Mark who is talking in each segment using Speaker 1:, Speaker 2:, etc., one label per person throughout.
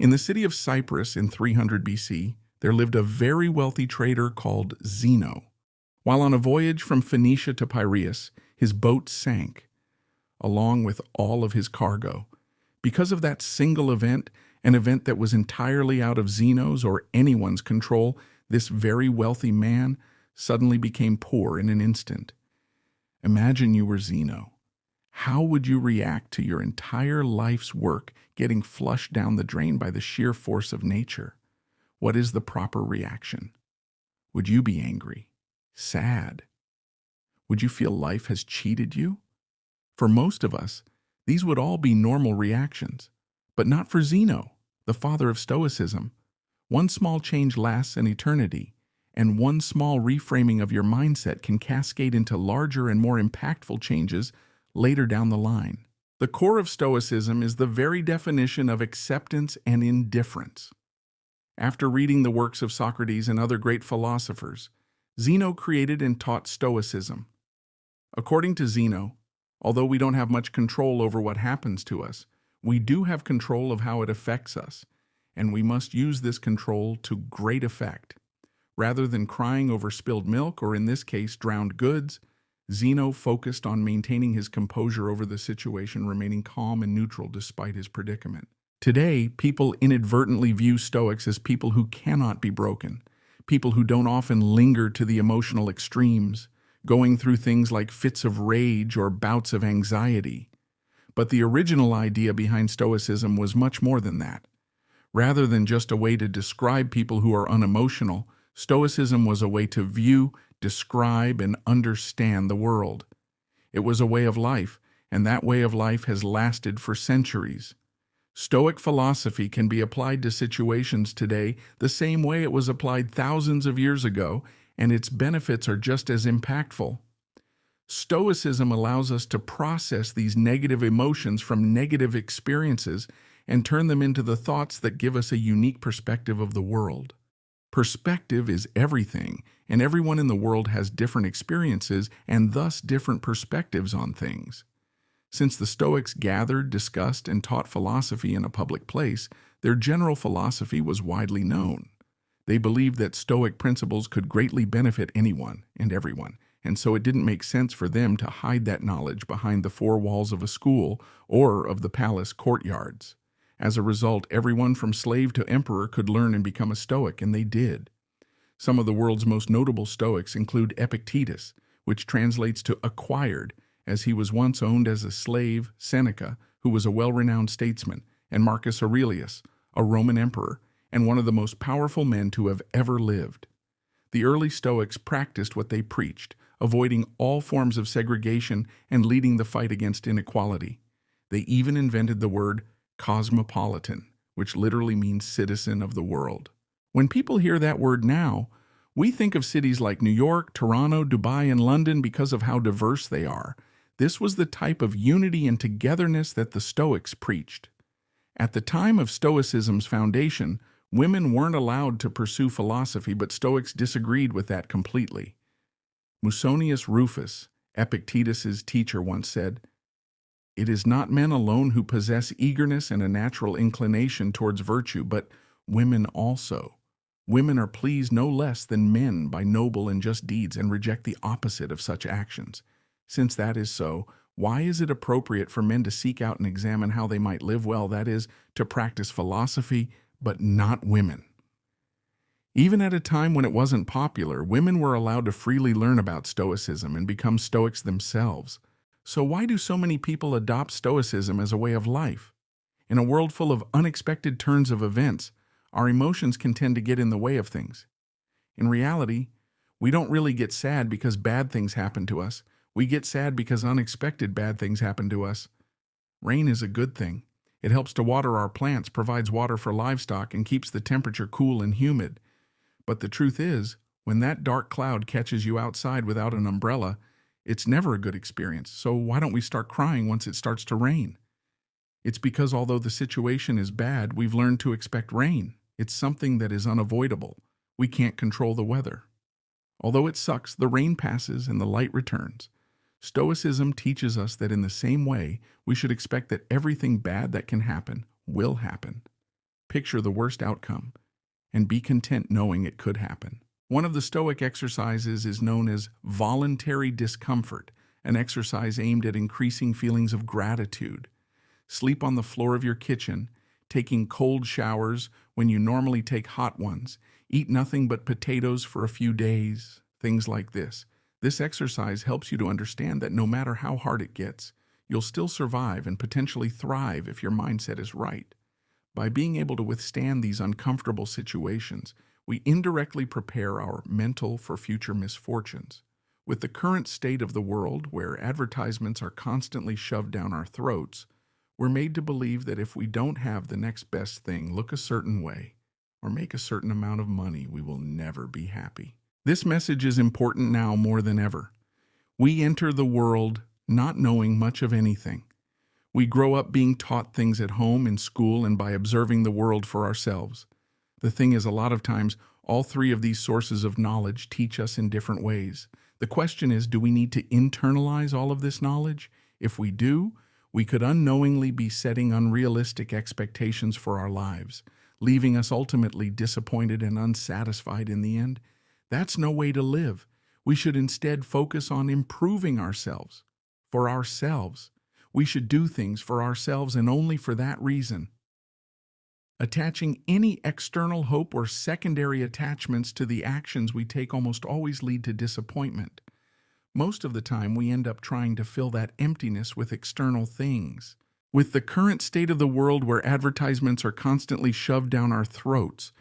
Speaker 1: In the city of Cyprus in 300 BC, there lived a very wealthy trader called Zeno. While on a voyage from Phoenicia to Piraeus, his boat sank, along with all of his cargo. Because of that single event, an event that was entirely out of Zeno's or anyone's control, this very wealthy man suddenly became poor in an instant. Imagine you were Zeno. How would you react to your entire life's work getting flushed down the drain by the sheer force of nature? What is the proper reaction? Would you be angry? Sad? Would you feel life has cheated you? For most of us, these would all be normal reactions, but not for Zeno, the father of Stoicism. One small change lasts an eternity, and one small reframing of your mindset can cascade into larger and more impactful changes later down the line. The core of Stoicism is the very definition of acceptance and indifference. After reading the works of Socrates and other great philosophers, Zeno created and taught Stoicism. According to Zeno, although we don't have much control over what happens to us, we do have control of how it affects us, and we must use this control to great effect. Rather than crying over spilled milk, or in this case, drowned goods, Zeno focused on maintaining his composure over the situation, remaining calm and neutral despite his predicament. Today, people inadvertently view Stoics as people who cannot be broken, people who don't often linger to the emotional extremes, going through things like fits of rage or bouts of anxiety. But the original idea behind Stoicism was much more than that. Rather than just a way to describe people who are unemotional, Stoicism was a way to view, describe, and understand the world. It was a way of life, and that way of life has lasted for centuries. Stoic philosophy can be applied to situations today the same way it was applied thousands of years ago, and its benefits are just as impactful. Stoicism allows us to process these negative emotions from negative experiences and turn them into the thoughts that give us a unique perspective of the world. Perspective is everything, and everyone in the world has different experiences and thus different perspectives on things. Since the Stoics gathered, discussed, and taught philosophy in a public place, their general philosophy was widely known. They believed that Stoic principles could greatly benefit anyone and everyone, and so it didn't make sense for them to hide that knowledge behind the four walls of a school or of the palace courtyards. As a result, everyone from slave to emperor could learn and become a Stoic, and they did. Some of the world's most notable Stoics include Epictetus, which translates to acquired, as he was once owned as a slave, Seneca, who was a well-renowned statesman, and Marcus Aurelius, a Roman emperor, and one of the most powerful men to have ever lived. The early Stoics practiced what they preached, avoiding all forms of segregation and leading the fight against inequality. They even invented the word cosmopolitan, which literally means citizen of the world. When people hear that word now, we think of cities like New York, Toronto, Dubai, and London because of how diverse they are. This was the type of unity and togetherness that the Stoics preached. At the time of Stoicism's foundation, women weren't allowed to pursue philosophy, but Stoics disagreed with that completely. Musonius Rufus, Epictetus's teacher, once said, "It is not men alone who possess eagerness and a natural inclination towards virtue, but women also. Women are pleased no less than men by noble and just deeds and reject the opposite of such actions. Since that is so, why is it appropriate for men to seek out and examine how they might live well, that is, to practice philosophy, but not women?" Even at a time when it wasn't popular, women were allowed to freely learn about Stoicism and become Stoics themselves. So why do so many people adopt Stoicism as a way of life? In a world full of unexpected turns of events, our emotions can tend to get in the way of things. In reality, we don't really get sad because bad things happen to us. We get sad because unexpected bad things happen to us. Rain is a good thing. It helps to water our plants, provides water for livestock, and keeps the temperature cool and humid. But the truth is, when that dark cloud catches you outside without an umbrella, it's never a good experience. So why don't we start crying once it starts to rain? It's because although the situation is bad, we've learned to expect rain. It's something that is unavoidable. We can't control the weather. Although it sucks, the rain passes and the light returns. Stoicism teaches us that in the same way, we should expect that everything bad that can happen will happen. Picture the worst outcome and be content knowing it could happen. One of the Stoic exercises is known as voluntary discomfort, an exercise aimed at increasing feelings of gratitude. Sleep on the floor of your kitchen, taking cold showers when you normally take hot ones, eat nothing but potatoes for a few days, things like this. This exercise helps you to understand that no matter how hard it gets, you'll still survive and potentially thrive if your mindset is right. By being able to withstand these uncomfortable situations, we indirectly prepare our mental for future misfortunes. With the current state of the world, where advertisements are constantly shoved down our throats, we're made to believe that if we don't have the next best thing, look a certain way, or make a certain amount of money, we will never be happy. This message is important now more than ever. We enter the world not knowing much of anything. We grow up being taught things at home, in school, and by observing the world for ourselves. The thing is, a lot of times, all three of these sources of knowledge teach us in different ways. The question is, do we need to internalize all of this knowledge? If we do, we could unknowingly be setting unrealistic expectations for our lives, leaving us ultimately disappointed and unsatisfied in the end. That's no way to live. We should instead focus on improving ourselves, for ourselves. We should do things for ourselves and only for that reason. Attaching any external hope or secondary attachments to the actions we take almost always lead to disappointment. Most of the time, we end up trying to fill that emptiness with external things. With the current state of the world where advertisements are constantly shoved down our throats,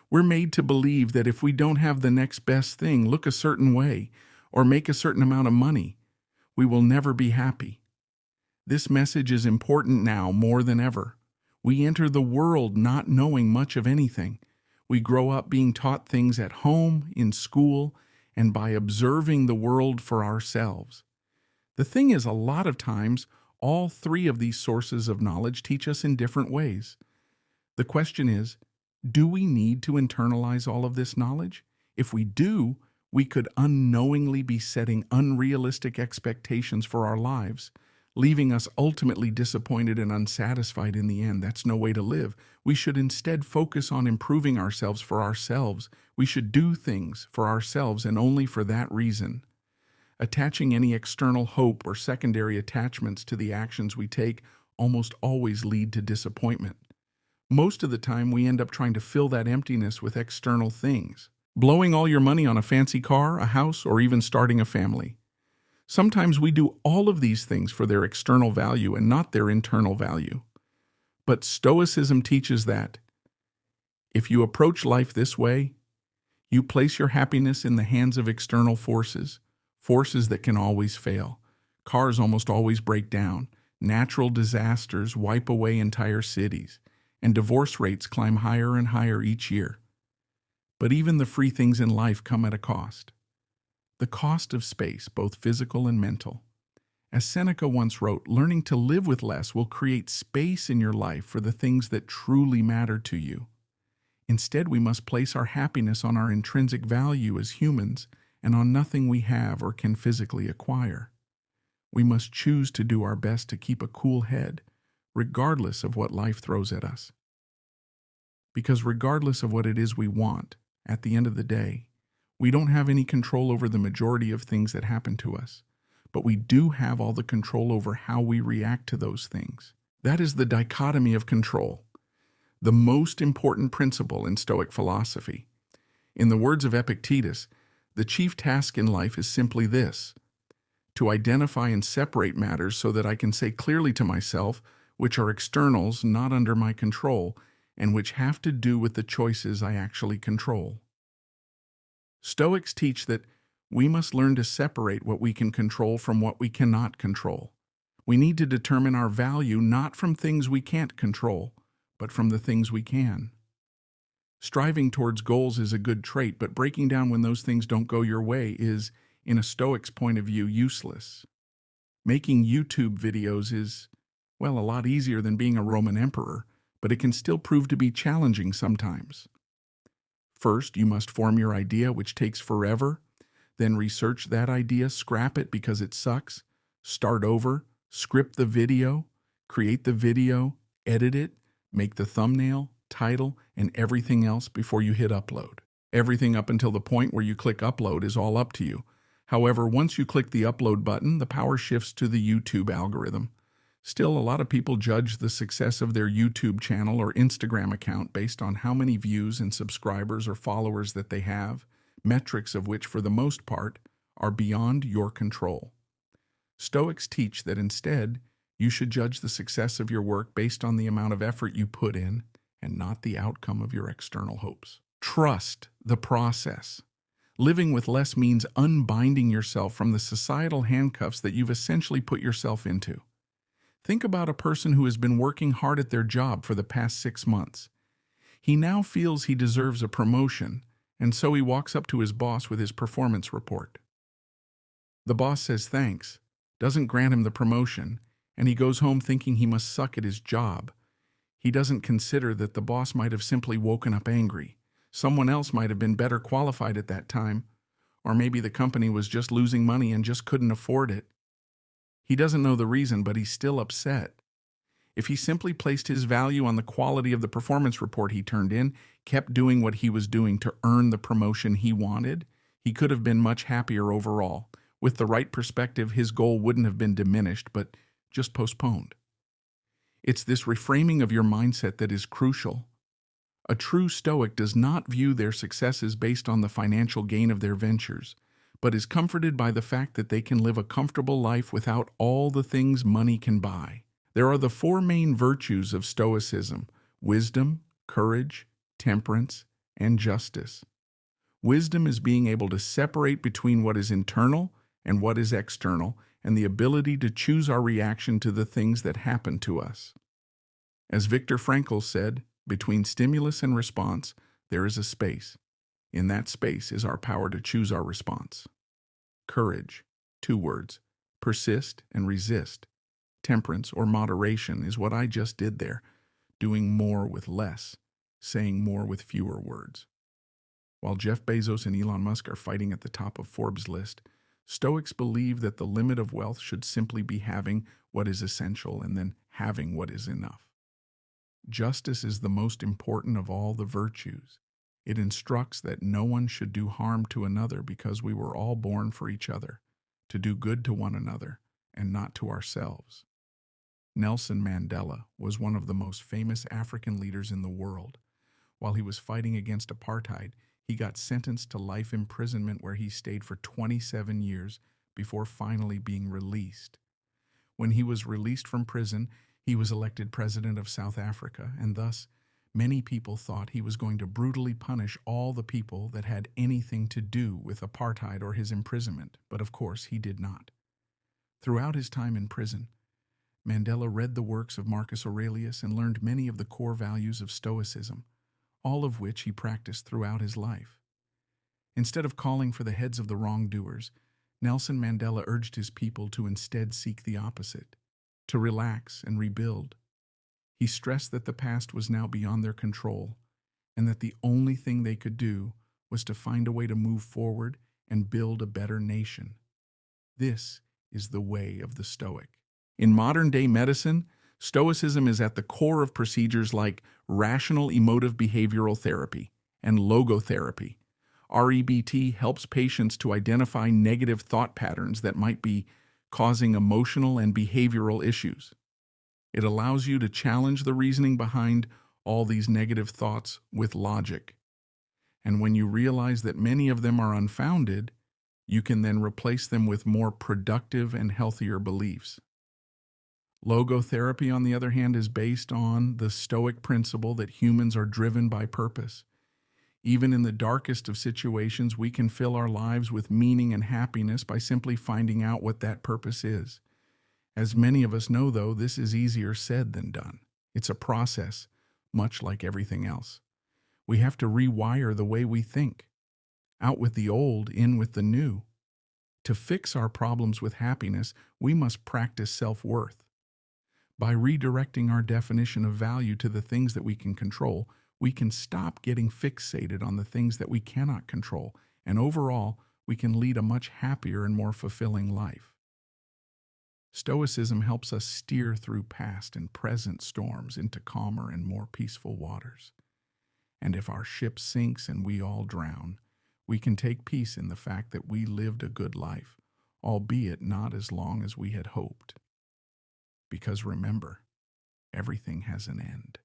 Speaker 1: we're made to believe that if we don't have the next best thing, look a certain way, or make a certain amount of money, we will never be happy. This message is important now more than ever. We enter the world not knowing much of anything. We grow up being taught things at home, in school, and by observing the world for ourselves. The thing is, a lot of times, all three of these sources of knowledge teach us in different ways. The question is, do we need to internalize all of this knowledge? If we do, we could unknowingly be setting unrealistic expectations for our lives, leaving us ultimately disappointed and unsatisfied in the end. That's no way to live. We should instead focus on improving ourselves for ourselves. We should do things for ourselves and only for that reason. Attaching any external hope or secondary attachments to the actions we take almost always lead to disappointment. Most of the time, we end up trying to fill that emptiness with external things, blowing all your money on a fancy car, a house, or even starting a family. Sometimes we do all of these things for their external value and not their internal value. But Stoicism teaches that if you approach life this way, you place your happiness in the hands of external forces, forces that can always fail. Cars almost always break down, natural disasters wipe away entire cities, and divorce rates climb higher and higher each year. But even the free things in life come at a cost. The cost of space, both physical and mental. As Seneca once wrote, learning to live with less will create space in your life for the things that truly matter to you. Instead, we must place our happiness on our intrinsic value as humans and on nothing we have or can physically acquire. We must choose to do our best to keep a cool head, regardless of what life throws at us. Because regardless of what it is we want, at the end of the day, we don't have any control over the majority of things that happen to us, but we do have all the control over how we react to those things. That is the dichotomy of control, the most important principle in Stoic philosophy. In the words of Epictetus, the chief task in life is simply this: to identify and separate matters so that I can say clearly to myself which are externals not under my control and which have to do with the choices I actually control. Stoics teach that we must learn to separate what we can control from what we cannot control. We need to determine our value not from things we can't control, but from the things we can. Striving towards goals is a good trait, but breaking down when those things don't go your way is, in a Stoic's point of view, useless. Making YouTube videos is, well, a lot easier than being a Roman emperor, but it can still prove to be challenging sometimes. First, you must form your idea, which takes forever. Then research that idea, scrap it because it sucks, start over, script the video, create the video, edit it, make the thumbnail, title, and everything else before you hit upload. Everything up until the point where you click upload is all up to you. However, once you click the upload button, the power shifts to the YouTube algorithm. Still, a lot of people judge the success of their YouTube channel or Instagram account based on how many views and subscribers or followers that they have, metrics of which, for the most part, are beyond your control. Stoics teach that instead, you should judge the success of your work based on the amount of effort you put in and not the outcome of your external hopes. Trust the process. Living with less means unbinding yourself from the societal handcuffs that you've essentially put yourself into. Think about a person who has been working hard at their job for the past 6 months. He now feels he deserves a promotion, and so he walks up to his boss with his performance report. The boss says thanks, doesn't grant him the promotion, and he goes home thinking he must suck at his job. He doesn't consider that the boss might have simply woken up angry. Someone else might have been better qualified at that time, or maybe the company was just losing money and just couldn't afford it. He doesn't know the reason, but he's still upset. If he simply placed his value on the quality of the performance report he turned in, kept doing what he was doing to earn the promotion he wanted, he could have been much happier overall. With the right perspective, his goal wouldn't have been diminished, but just postponed. It's this reframing of your mindset that is crucial. A true Stoic does not view their successes based on the financial gain of their ventures, but is comforted by the fact that they can live a comfortable life without all the things money can buy. There are the 4 main virtues of Stoicism: wisdom, courage, temperance, and justice. Wisdom is being able to separate between what is internal and what is external, and the ability to choose our reaction to the things that happen to us. As Viktor Frankl said, between stimulus and response, there is a space. In that space is our power to choose our response. Courage, 2 words, persist and resist. Temperance or moderation is what I just did there, doing more with less, saying more with fewer words. While Jeff Bezos and Elon Musk are fighting at the top of Forbes' list, Stoics believe that the limit of wealth should simply be having what is essential and then having what is enough. Justice is the most important of all the virtues. It instructs that no one should do harm to another because we were all born for each other, to do good to one another, and not to ourselves. Nelson Mandela was one of the most famous African leaders in the world. While he was fighting against apartheid, he got sentenced to life imprisonment where he stayed for 27 years before finally being released. When he was released from prison, he was elected president of South Africa, and thus many people thought he was going to brutally punish all the people that had anything to do with apartheid or his imprisonment, but of course he did not. Throughout his time in prison, Mandela read the works of Marcus Aurelius and learned many of the core values of Stoicism, all of which he practiced throughout his life. Instead of calling for the heads of the wrongdoers, Nelson Mandela urged his people to instead seek the opposite, to relax and rebuild. He stressed that the past was now beyond their control, and that the only thing they could do was to find a way to move forward and build a better nation. This is the way of the Stoic. In modern-day medicine, Stoicism is at the core of procedures like rational emotive behavioral therapy and logotherapy. REBT helps patients to identify negative thought patterns that might be causing emotional and behavioral issues. It allows you to challenge the reasoning behind all these negative thoughts with logic. And when you realize that many of them are unfounded, you can then replace them with more productive and healthier beliefs. Logotherapy, on the other hand, is based on the Stoic principle that humans are driven by purpose. Even in the darkest of situations, we can fill our lives with meaning and happiness by simply finding out what that purpose is. As many of us know, though, this is easier said than done. It's a process, much like everything else. We have to rewire the way we think. Out with the old, in with the new. To fix our problems with happiness, we must practice self-worth. By redirecting our definition of value to the things that we can control, we can stop getting fixated on the things that we cannot control, and overall, we can lead a much happier and more fulfilling life. Stoicism helps us steer through past and present storms into calmer and more peaceful waters. And if our ship sinks and we all drown, we can take peace in the fact that we lived a good life, albeit not as long as we had hoped. Because remember, everything has an end.